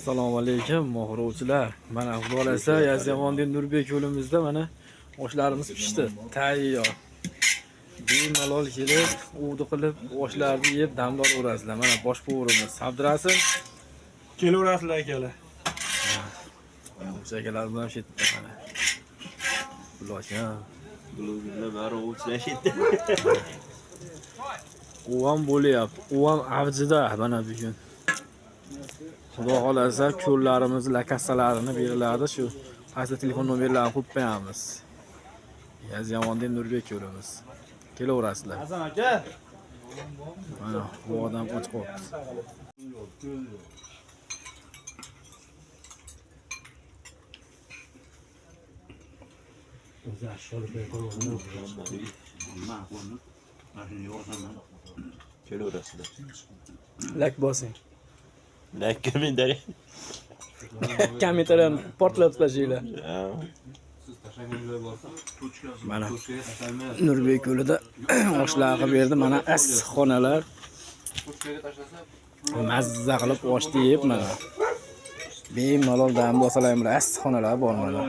Assalomu alaykum mohrovchilar. Mana xudo xolasa Yazyamondin Nurbek yo'limizda mana oshlarimiz pishdi. Tayyor. Bemalol kelib, uvdi qilib, oshlarni yeb damlab o'rasizlar. Mana bosh bo'g'rimiz Sabdirasin. Kelaverasizlar akalar. O'sha akalar bilan shetda mana. Buloshgan. Blogerlar bari o'chlar shetda. U ham bo'lyapti. U ham avjida mana bugun. Xudo xolasa ko'llarimiz lakassalarini beriladi, shu pastda telefon nomerlarini qo'yib qo'yamiz. Yazyamondin Nurbek yo'limiz. Kelaverasizlar. Hasan aka. Mana bu odam och qolibdi. Kelaverasizlar. Lak bosing. Like kommentariy. Kommentariyani portlab tashlanglar. Mana Nurbek yo'lida oshlar qilib berdi. Mana issiqxonalar. Mazza qilib oshni yeb mana. Bemalol dam bosalaymiz. Issiqxonalar bor mana.